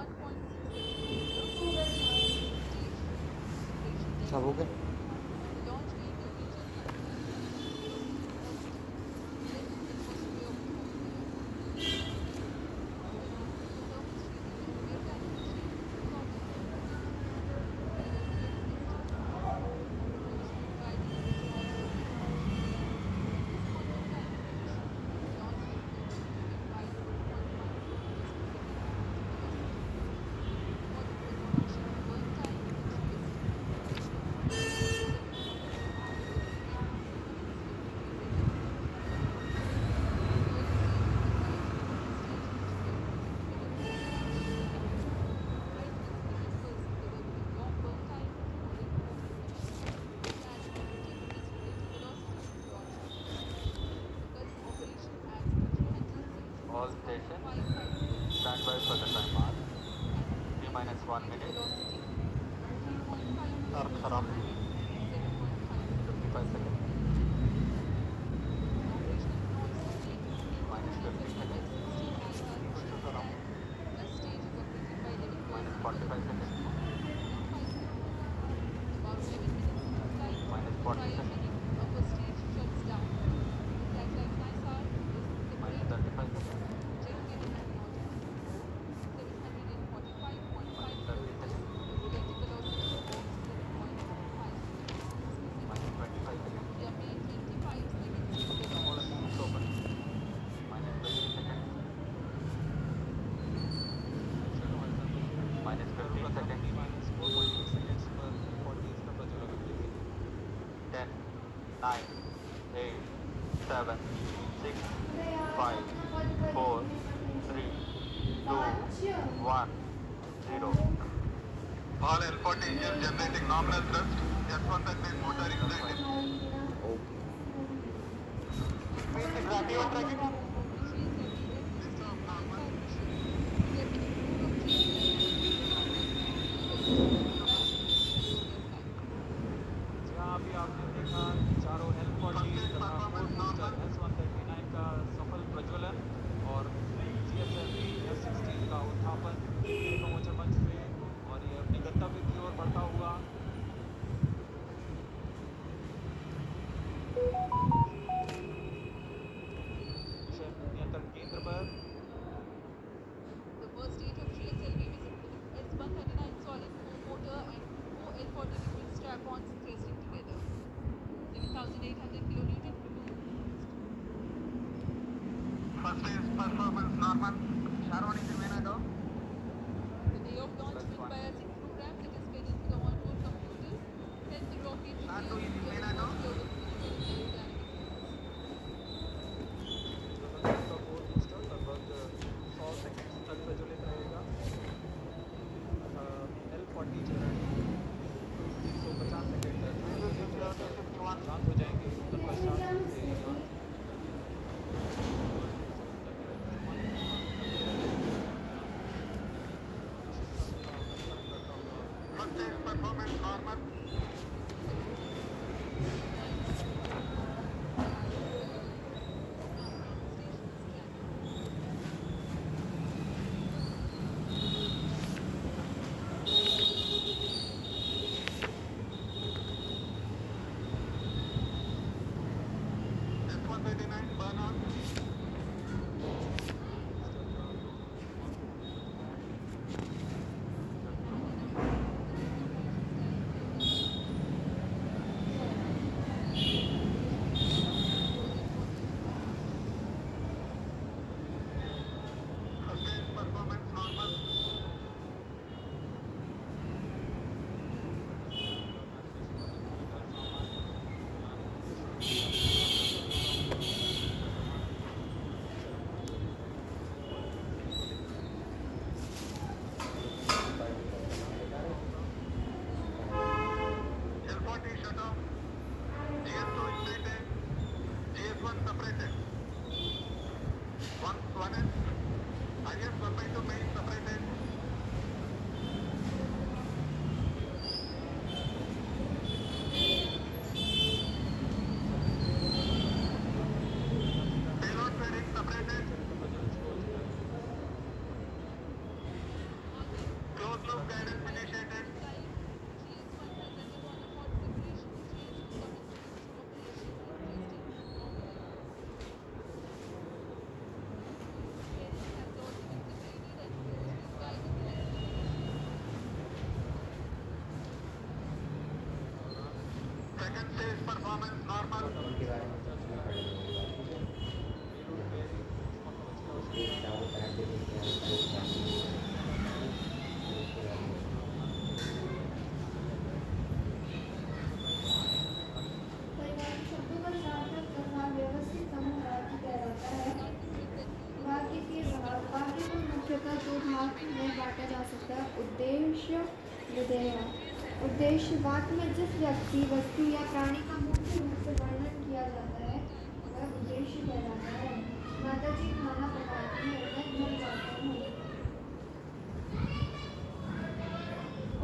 1.67 kilometer stage acceleration सब हो density. गया। The launch vehicle features continuous continuous velocity positive lift atmosphere formula. The surface treatment of aerodynamic change performance improvements. Aerofuel system used to provide exhaust efficiency. Control time and efficiency. The launch vehicle will achieve a 5.1 kilometers per second cruising velocity. For the production burn time at GSLV, the GSLV rocket will complete its burn in 73 seconds. The first stage of the stage engineering is incredible. High specific impulse delivering long burn time at more than 400 meters at 50 meters relative velocity of launch vehicle. Because operation at 376.55 All station stand kilometers by per for the second time mark. at T 50 minus meters 1 relative minute. velocity, 3.5 Start kilometers per खराब second, 7.5 55 kilometers per seconds. second. Operational noise speed. The Minus 50 GSLV seconds. F-16 has कुछ achieved खराब that. This stage is operated by 11 minus persons for the 45 seconds. duration of 2.5 seconds. About 11 minutes into flight, minus the 40 seconds. cryogenic upper stage shuts down. The satellite NISAR is minus separated 35 seconds. jet fuel and nautical speed 745.5 30 kilometers seconds. with relative velocity of 7.5 kilometers per minus second. 25 seconds. We are made 25 seconds into the all launch. it's open. minus 20 seconds. minus 15 seconds. minus 4.6 seconds पर L40 इसका प्रज्वलन होने के लिए 10, 9, 8, 7, 6, 5, 4, 3, 2, 1, 0. All L40 engines generating nominal thrust. S1 main motor ignited. Okay. Basic gravity on tracking. The GSLV F-16 NISAR mission set a crew of GSLV F-16 Horizon Petroleum Line. जी हाँ अभी आपने देखा कि चारों L40 तथा 4 बूस्टर S139 का सफल प्रज्वलन और GSLV F-16 का उत्थापन एरोमोटर मंच पे और ये अपने गंतव्य की ओर बढ़ता हुआ मिशन नियंत्रण केंद्र पर The first stage of GSLV visibility. S139 solid 4 motor and 4 L40 liquid strap-ons thrusting together. 7,800 kilonewton balloon boost. First is performance normal. Sharon is in The day of launch Plus wind 1. biasing program that is fed into the onboard computers help the rocket Start to reduce easy the main atmosphere with minimal aerodynamic loss. प्रज्वलन आपका 4 booster लगभग 100 seconds तक प्रज्वलित रहेगा तथा L40 चरण 150 second तक प्रज्वलित रहकर शांत हो जाएंगे तत्पश्चात से यान करते रहेंगे यान विशिष्टता का अनुसरण करता हुआ First is performance normal. Second stage of GSLV NISAR ground station scanning. S139 burn on. Booster का on The dynamic operations time is set at performance normal उनके बारे में सोचना पड़ेगा एक बार, ठीक है। उसके चारों तरफ के देखते हैं फिर उसके बाद में परिवार शब्दों का सार्थक तथा व्यवस्थित समूह वाक्य कहलाता है। वाक्य के भाग वाक्य को मुख्यतः दो भाग में बांटा जा सकता है: उद्देश्य, विधेय। उद्देश्य वाक्य में जिस व्यक्ति, वस्तु या प्राणी का मुख्य रूप से वर्णन किया जाता है वह उद्देश्य कहलाता है। माता जी खाना पकाती हैं, मैं घर जाता हूँ।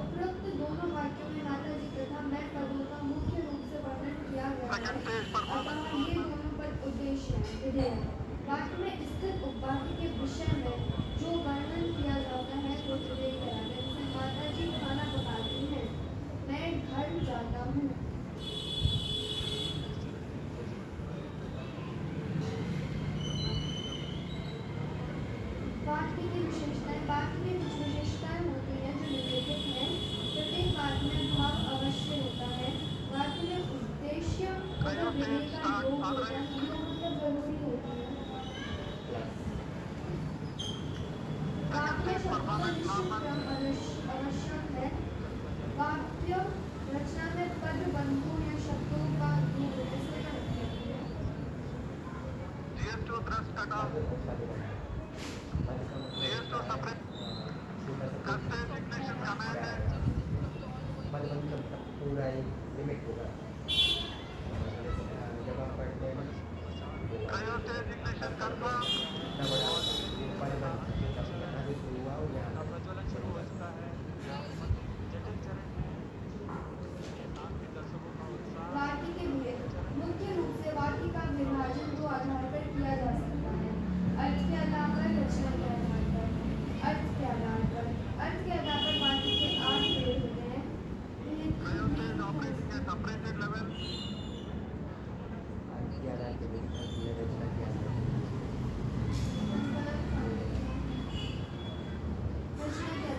उपरोक्त दोनों वाक्यों में माता जी तथा मैं पदों का मुख्य रूप से वर्णन किया गया है, सेकंड स्टेज अतः परफॉर्मेंस ये नॉर्मल दोनों पद उद्देश्य हैं। विधेय वाक्य में स्थित उपवाक्य के विषय में जो वर्णन किया जाता है वो विधेय कहलाता है। जैसे माता जी खाना पकाती हैं, मैं घर जाता हूँ। वाक्य की विशेषताएं होती हैं जो निम्नलिखित हैं। प्रत्येक वाक्य में भाव अवश्य होता है। वाक्य में उद्देश्य मतलब विधेय का योग होता है। योग मतलब जरूरी होती है। वाक्य में शब्दों का निश्चित क्रम आवश्यक है। वाक्य रचना में पद बंधु या शब्दों का योग इससे क्या मतलब है? GS2 thrust cut off पद को पद बनाए, पद का मतलब GS2 होता है separate छोटा सा cut कोई stage ignition क्या command है, है पद बंद का मतलब पूरा एक लिमिट होगा। जैसे जब आप पढ़ते हैं ना वो cryo stage ignition तब पढ़ते confirmed हैं इतना बड़ा वो पद बंद मतलब यहाँ से शुरू हुआ और यहाँ का पे प्रज्वलन शुरू हो चुका है। जटिल चरण में ये आपके दर्शकों का उत्साह वाक्य के मुख्य रूप से वाक्य का विभाजन दो आधार पर किया जा सकता है: अर्थ के आधार पर, रचना के आधार पर। अर्थ के आधार पर वाक्य के 8 भेद होते हैं। cryo stage operating at separated level अर्थ के आधार पे देखना चाहिए, रचना के आधार पे रचना के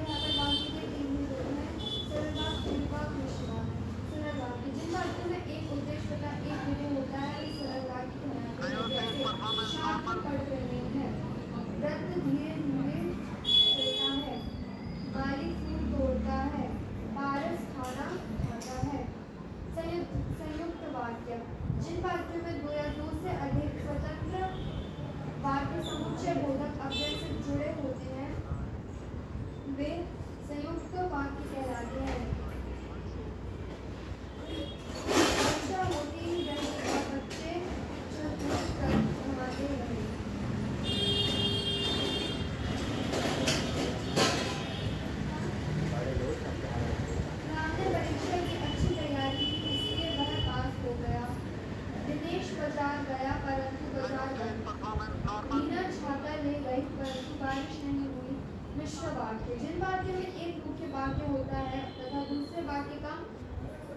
आधार पर वाक्य के 3 भेद होते हैं: सरल वाक्य, पूर्ण वाक्य, मिश्र वाक्य। सरल वाक्य जिन वाक्यों में एक उद्देश्य तथा एक विधेय होता है वे सरल वाक्य कहलाते हैं। cryo stage जैसे performance शाम को normal पढ़ रहे हैं, वृद्ध धीरे धीरे चलता है, माली फूल तोड़ता है, पारस खाना खाता है। संयुक्त वाक्य जिन वाक्यों में दो या दो से अधिक स्वतंत्र वाक्य समुच्चय बोधक अव्यय से जुड़े होते हैं वे संयुक्त वाक्य कहलाते हैं। वर्षा होती ही रही और बच्चे छत पर नहाते रहे। बड़े लोग अपने हाथ में राम ने परीक्षा की अच्छी तैयारी की इसलिए वह पास हो गया। दिनेश बाजार गया परंतु cryo बाजार stage बंद। performance normal मीना छाता ले गई परंतु बारिश नहीं हुई। मिश्र वाक्य जिन वाक्यों में एक मुख्य वाक्य होता है तथा दूसरे वाक्य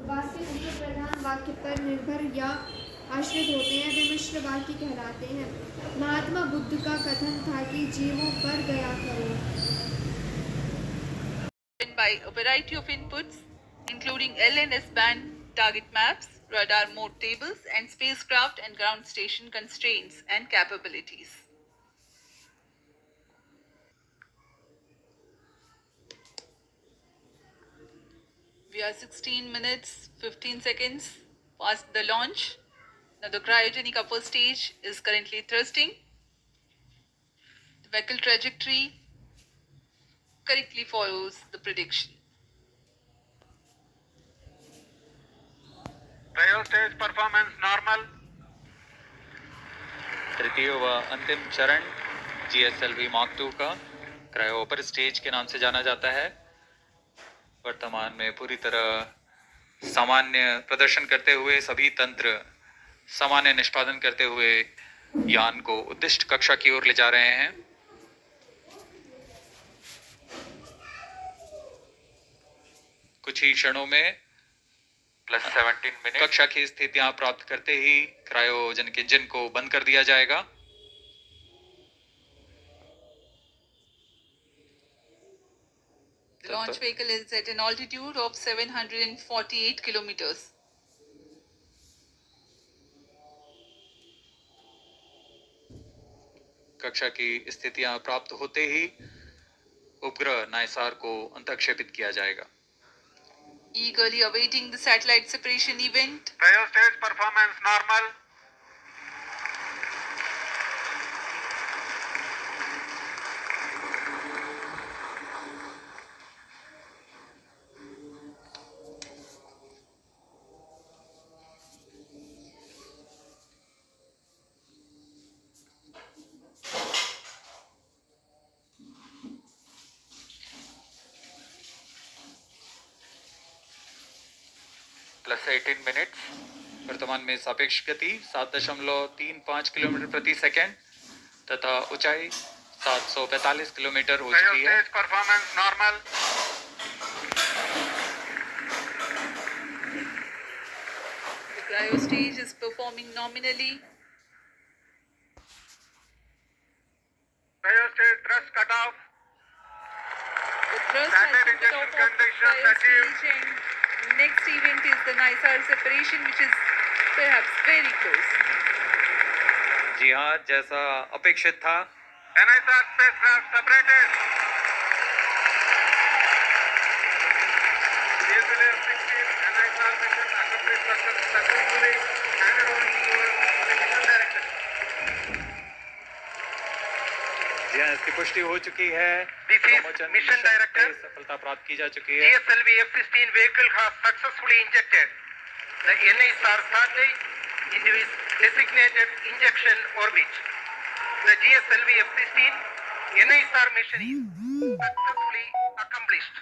उनके प्रधान वाक्य पर निर्भर या आश्रित होते हैं वे मिश्र वाक्य कहलाते हैं। महात्मा बुद्ध का कथन था कि जीवों पर दया करो। By a variety of inputs, including LNS band target maps, radar mode tables, and spacecraft and ground station constraints and capabilities. We are 16 minutes 15 seconds past the launch. Now the cryogenic upper stage is currently thrusting. The vehicle trajectory correctly follows the prediction. cryo stage performance normal तृतीय व अंतिम चरण GSLV Mark II का cryo upper stage के नाम से जाना जाता है। वर्तमान में पूरी तरह सामान्य प्रदर्शन करते हुए सभी तंत्र सामान्य निष्पादन करते हुए यान को उद्दिष्ट कक्षा की ओर ले जा रहे हैं। कुछ ही क्षणों में +17 मिनट कक्षा की स्थितियां प्राप्त करते ही क्रायोजेनिक इंजन को बंद कर दिया जाएगा। The launch vehicle is at an altitude of 748 kilometers. सुरक्षा की स्थितियां प्राप्त होते ही उपग्रह नायसार को अंतक्षेपित किया जाएगा। Eagerly awaiting the satellite separation event. Cryostage performance normal. +18 minutes. वर्तमान में सापेक्ष गति 7.35 किलोमीटर प्रति सेकंड तथा ऊंचाई 745 किलोमीटर हो चुकी है। Cryostage performance normal. The cryostage is performing nominally. Cryostage thrust cutoff. The thrust has Standard been cut off injection of the conditions cryostage, and next event is the NISAR separation, which is perhaps very close. जी हाँ, जैसा अपेक्षित था, NISR spacecraft separated. GSLV F-16 NISR mission accomplished successfully. Handed over to the mission director. जी हाँ, इसकी पुष्टि हो चुकी है। This is ब्रह्मोचन mission पे director. सफलता प्राप्त की जा चुकी है। GSLV F-16 vehicle has successfully injected the NISR satellite into its designated injection orbit. The GSLV F-16 NISR mission is successfully accomplished.